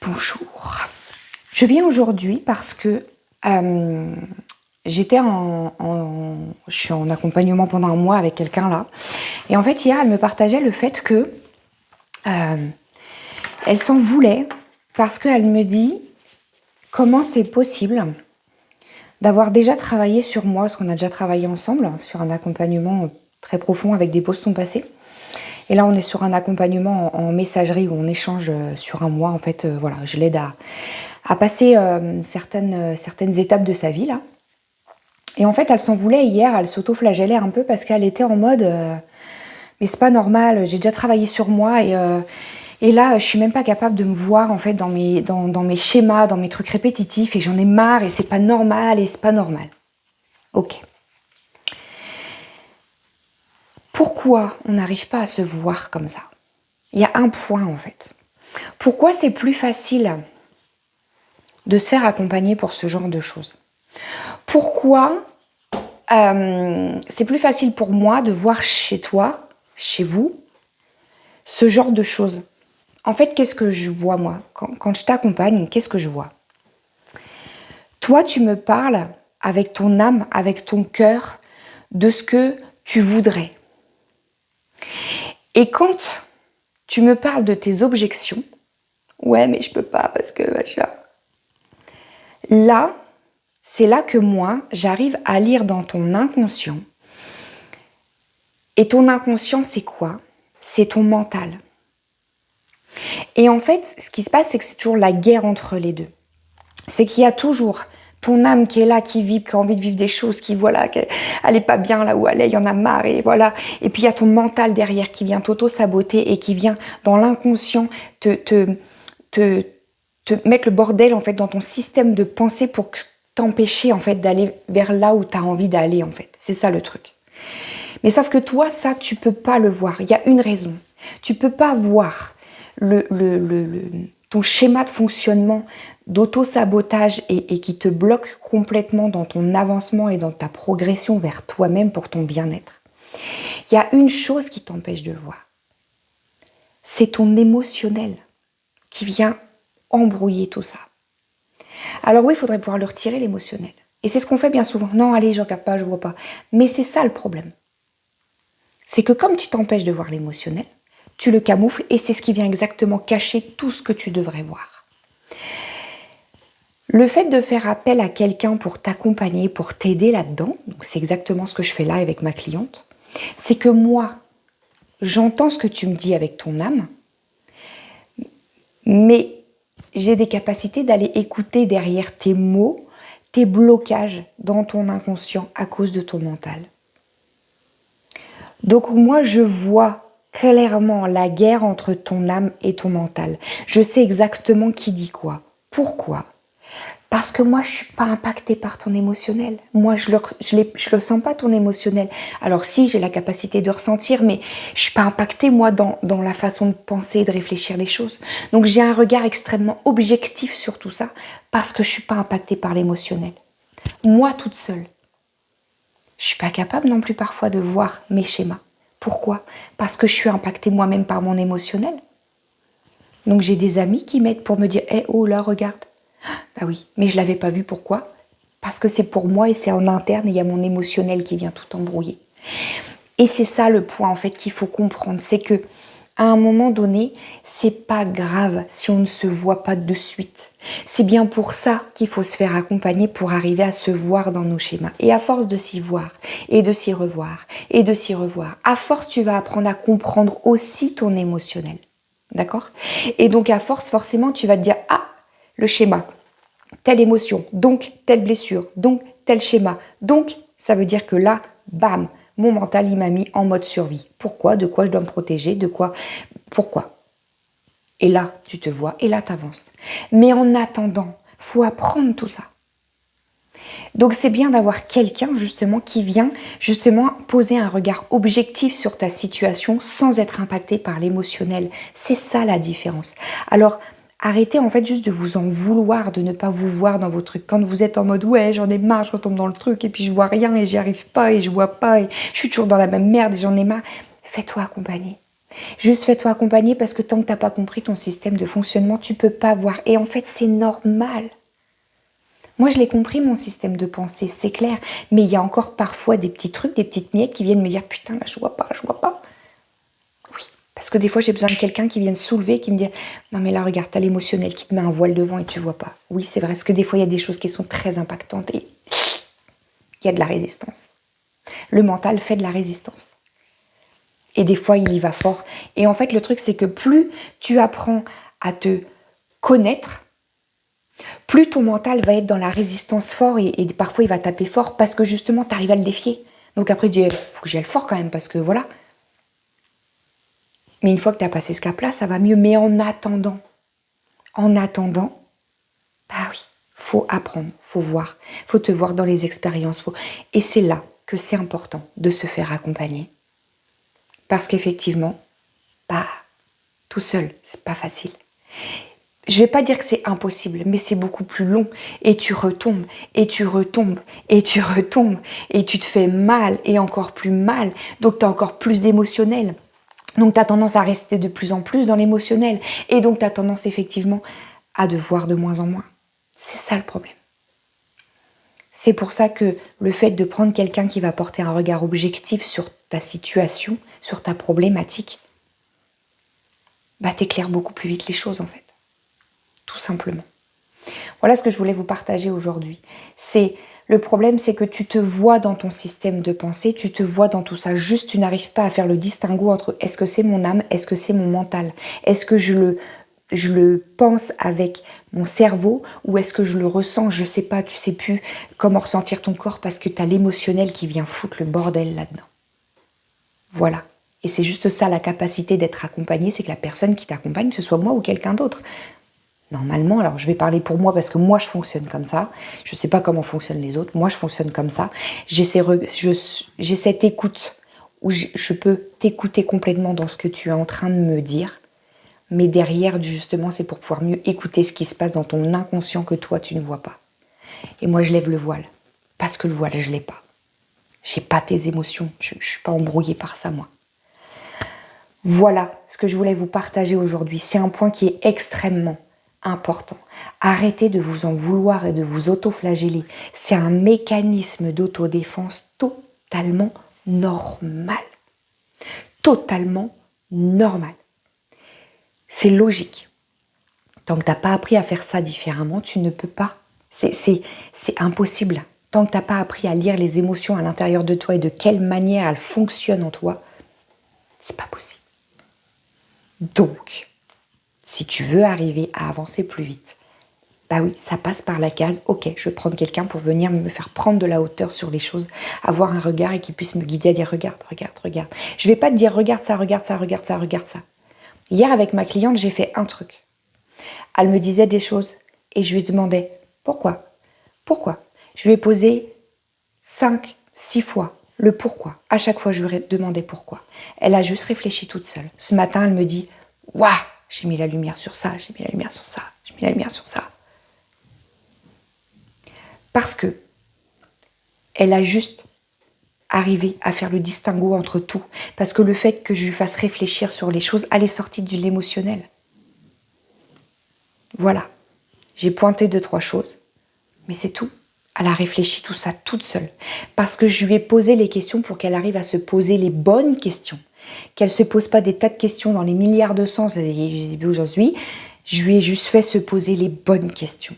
Bonjour. Je viens aujourd'hui parce que j'étais je suis en accompagnement pendant un mois avec quelqu'un là. Et en fait, hier, elle me partageait le fait que elle s'en voulait parce qu'elle me dit comment c'est possible d'avoir déjà travaillé sur moi, parce qu'on a déjà travaillé ensemble sur un accompagnement très profond avec des postons passés. Et là, on est sur un accompagnement en messagerie où on échange sur un mois. En fait, voilà, je l'aide à passer certaines étapes de sa vie, là. Et en fait, elle s'en voulait hier, elle s'auto-flagellait un peu parce qu'elle était en mode mais c'est pas normal, j'ai déjà travaillé sur moi et là, je suis même pas capable de me voir en fait dans mes schémas, dans mes trucs répétitifs et j'en ai marre et c'est pas normal et c'est pas normal. Ok. Pourquoi on n'arrive pas à se voir comme ça? Il y a un point en fait. Pourquoi c'est plus facile de se faire accompagner pour ce genre de choses? Pourquoi c'est plus facile pour moi de voir chez toi, chez vous, ce genre de choses? En fait, qu'est-ce que je vois moi? Quand je t'accompagne, qu'est-ce que je vois? Toi, tu me parles avec ton âme, avec ton cœur, de ce que tu voudrais. Et quand tu me parles de tes objections, ouais, mais je peux pas parce que machin. Là, c'est là que moi, j'arrive à lire dans ton inconscient. Et ton inconscient, c'est quoi? C'est ton mental. Et en fait, ce qui se passe, c'est que c'est toujours la guerre entre les deux. C'est qu'il y a toujours ton âme qui est là, qui vibre, qui a envie de vivre des choses, qui voilà, qu'elle n'est pas bien là où elle est, il y en a marre, et voilà. Et puis il y a ton mental derrière qui vient t'auto-saboter et qui vient dans l'inconscient te mettre le bordel en fait dans ton système de pensée pour t'empêcher en fait d'aller vers là où tu as envie d'aller en fait. C'est ça le truc. Mais sauf que toi, ça, tu peux pas le voir. Il y a une raison. Tu peux pas voir ton schéma de fonctionnement d'auto-sabotage et qui te bloque complètement dans ton avancement et dans ta progression vers toi-même pour ton bien-être. Il y a une chose qui t'empêche de le voir. C'est ton émotionnel qui vient embrouiller tout ça. Alors oui, il faudrait pouvoir le retirer, l'émotionnel. Et c'est ce qu'on fait bien souvent. Non, allez, je regarde pas, je vois pas. Mais c'est ça le problème. C'est que comme tu t'empêches de voir l'émotionnel, tu le camoufles et c'est ce qui vient exactement cacher tout ce que tu devrais voir. Le fait de faire appel à quelqu'un pour t'accompagner, pour t'aider là-dedans, donc c'est exactement ce que je fais là avec ma cliente, c'est que moi, j'entends ce que tu me dis avec ton âme, mais j'ai des capacités d'aller écouter derrière tes mots, tes blocages dans ton inconscient à cause de ton mental. Donc moi, je vois clairement la guerre entre ton âme et ton mental. Je sais exactement qui dit quoi. Pourquoi ? Parce que moi, je ne suis pas impactée par ton émotionnel. Moi, je le sens pas, ton émotionnel. Alors si, j'ai la capacité de ressentir, mais je ne suis pas impactée, moi, dans la façon de penser et de réfléchir les choses. Donc j'ai un regard extrêmement objectif sur tout ça, parce que je ne suis pas impactée par l'émotionnel. Moi, toute seule, je ne suis pas capable non plus parfois de voir mes schémas. Pourquoi ? Parce que je suis impactée moi-même par mon émotionnel. Donc j'ai des amis qui m'aident pour me dire « oh là, regarde ». Bah oui, mais je ne l'avais pas vu, pourquoi ? Parce que c'est pour moi et c'est en interne et il y a mon émotionnel qui vient tout embrouiller. Et c'est ça le point en fait qu'il faut comprendre, c'est que à un moment donné, c'est pas grave si on ne se voit pas de suite. C'est bien pour ça qu'il faut se faire accompagner pour arriver à se voir dans nos schémas. Et à force de s'y voir, et de s'y revoir, et de s'y revoir, à force tu vas apprendre à comprendre aussi ton émotionnel. D'accord ? Et donc à force, forcément, tu vas te dire « Ah, le schéma, telle émotion, donc telle blessure, donc tel schéma. Donc, ça veut dire que là, bam, mon mental, il m'a mis en mode survie. Pourquoi ? De quoi je dois me protéger ? De quoi ? Pourquoi ? Et là, tu te vois, et là, tu avances. Mais en attendant, il faut apprendre tout ça. Donc, c'est bien d'avoir quelqu'un, justement, qui vient, justement, poser un regard objectif sur ta situation sans être impacté par l'émotionnel. C'est ça, la différence. Alors, arrêtez en fait juste de vous en vouloir, de ne pas vous voir dans vos trucs. Quand vous êtes en mode ouais j'en ai marre, je retombe dans le truc et puis je vois rien et j'y arrive pas et je vois pas et je suis toujours dans la même merde et j'en ai marre. Fais-toi accompagner. Juste fais-toi accompagner parce que tant que tu n'as pas compris ton système de fonctionnement, tu ne peux pas voir. Et en fait, c'est normal. Moi, je l'ai compris, mon système de pensée, c'est clair. Mais il y a encore parfois des petits trucs, des petites miettes qui viennent me dire « Putain, là, je vois pas, je vois pas. » Oui, parce que des fois, j'ai besoin de quelqu'un qui vienne soulever, qui me dit « Non, mais là, regarde, t'as l'émotionnel qui te met un voile devant et tu vois pas. » Oui, c'est vrai, parce que des fois, il y a des choses qui sont très impactantes et il y a de la résistance. Le mental fait de la résistance. Et des fois, il y va fort. Et en fait, le truc, c'est que plus tu apprends à te connaître, plus ton mental va être dans la résistance fort et parfois, il va taper fort parce que justement, tu arrives à le défier. Donc après, tu dis, faut que j'y aille fort quand même parce que voilà. Mais une fois que tu as passé ce cap-là, ça va mieux. Mais en attendant, bah oui, faut apprendre, faut voir, faut te voir dans les expériences. Et c'est là que c'est important de se faire accompagner. Parce qu'effectivement, bah, tout seul, c'est pas facile. Je vais pas dire que c'est impossible, mais c'est beaucoup plus long. Et tu retombes, et tu retombes, et tu retombes, et tu te fais mal, et encore plus mal. Donc tu as encore plus d'émotionnel. Donc tu as tendance à rester de plus en plus dans l'émotionnel. Et donc tu as tendance effectivement à devoir de moins en moins. C'est ça le problème. C'est pour ça que le fait de prendre quelqu'un qui va porter un regard objectif sur ta situation, sur ta problématique, bah t'éclaires beaucoup plus vite les choses en fait. Tout simplement. Voilà ce que je voulais vous partager aujourd'hui. Le problème, c'est que tu te vois dans ton système de pensée, tu te vois dans tout ça. Juste, tu n'arrives pas à faire le distinguo entre est-ce que c'est mon âme, est-ce que c'est mon mental, est-ce que je le pense avec mon cerveau ou est-ce que je le ressens, je sais pas, tu sais plus comment ressentir ton corps parce que tu as l'émotionnel qui vient foutre le bordel là-dedans. Voilà. Et c'est juste ça la capacité d'être accompagné, c'est que la personne qui t'accompagne, que ce soit moi ou quelqu'un d'autre. Normalement, alors je vais parler pour moi parce que moi je fonctionne comme ça. Je ne sais pas comment fonctionnent les autres. Moi je fonctionne comme ça. J'ai cette écoute où je peux t'écouter complètement dans ce que tu es en train de me dire. Mais derrière, justement, c'est pour pouvoir mieux écouter ce qui se passe dans ton inconscient que toi tu ne vois pas. Et moi je lève le voile. Parce que le voile, je ne l'ai pas. Je n'ai pas tes émotions. Je ne suis pas embrouillée par ça, moi. Voilà ce que je voulais vous partager aujourd'hui. C'est un point qui est extrêmement important. Arrêtez de vous en vouloir et de vous auto-flageller. C'est un mécanisme d'autodéfense totalement normal. Totalement normal. C'est logique. Tant que tu n'as pas appris à faire ça différemment, tu ne peux pas. C'est impossible. Tant que tu n'as pas appris à lire les émotions à l'intérieur de toi et de quelle manière elles fonctionnent en toi, c'est pas possible. Donc, si tu veux arriver à avancer plus vite, bah oui, ça passe par la case, ok, je vais prendre quelqu'un pour venir me faire prendre de la hauteur sur les choses, avoir un regard et qui puisse me guider à dire regarde. Je vais pas te dire regarde ça. Hier avec ma cliente, j'ai fait un truc. Elle me disait des choses et je lui demandais pourquoi. Je lui ai posé 5, 6 fois le pourquoi. À chaque fois, je lui demandais pourquoi. Elle a juste réfléchi toute seule. Ce matin, elle me dit waouh, j'ai mis la lumière sur ça, j'ai mis la lumière sur ça, j'ai mis la lumière sur ça. Parce que elle a juste arrivé à faire le distinguo entre tout. Parce que le fait que je lui fasse réfléchir sur les choses, elle est sortie de l'émotionnel. Voilà. J'ai pointé 2-3 choses, mais c'est tout. Elle a réfléchi tout ça toute seule. Parce que je lui ai posé les questions pour qu'elle arrive à se poser les bonnes questions. Qu'elle ne se pose pas des tas de questions dans les milliards de sens aujourd'hui. Je lui ai juste fait se poser les bonnes questions.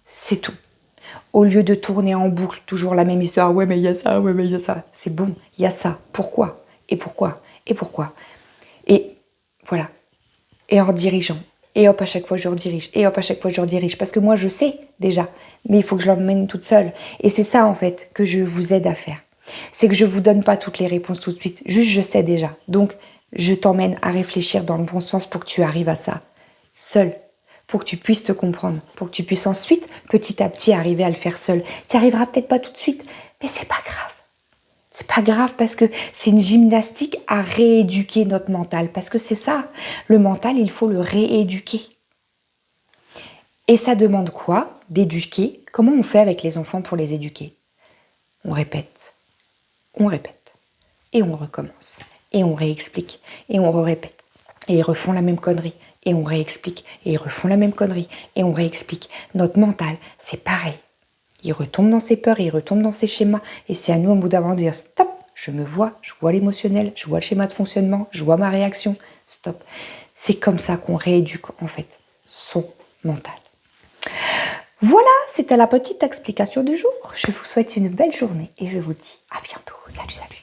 C'est tout. Au lieu de tourner en boucle toujours la même histoire. Ouais, mais il y a ça, ouais, mais il y a ça. C'est bon, il y a ça. Pourquoi ? Et pourquoi ? Et pourquoi ? Et voilà. Et en redirigeant. Et hop, à chaque fois, je redirige. Et hop, à chaque fois, je redirige. Parce que moi, je sais déjà. Mais il faut que je l'emmène toute seule. Et c'est ça, en fait, que je vous aide à faire. C'est que je ne vous donne pas toutes les réponses tout de suite. Juste, je sais déjà. Donc, je t'emmène à réfléchir dans le bon sens pour que tu arrives à ça. Seul. Pour que tu puisses te comprendre. Pour que tu puisses ensuite, petit à petit, arriver à le faire seul. Tu n'y arriveras peut-être pas tout de suite. Mais c'est pas grave. C'est pas grave parce que c'est une gymnastique à rééduquer notre mental. Parce que c'est ça, le mental, il faut le rééduquer. Et ça demande quoi ? D'éduquer. Comment on fait avec les enfants pour les éduquer ? On répète, et on recommence. et on réexplique, et on répète, et ils refont la même connerie, et on réexplique, et ils refont la même connerie, et on réexplique. Notre mental, c'est pareil. Il retombe dans ses peurs, il retombe dans ses schémas, et c'est à nous, au bout d'un moment, de dire stop, je me vois, je vois l'émotionnel, je vois le schéma de fonctionnement, je vois ma réaction, stop. C'est comme ça qu'on rééduque, en fait, son mental. Voilà, c'était la petite explication du jour. Je vous souhaite une belle journée et je vous dis à bientôt. Salut, salut.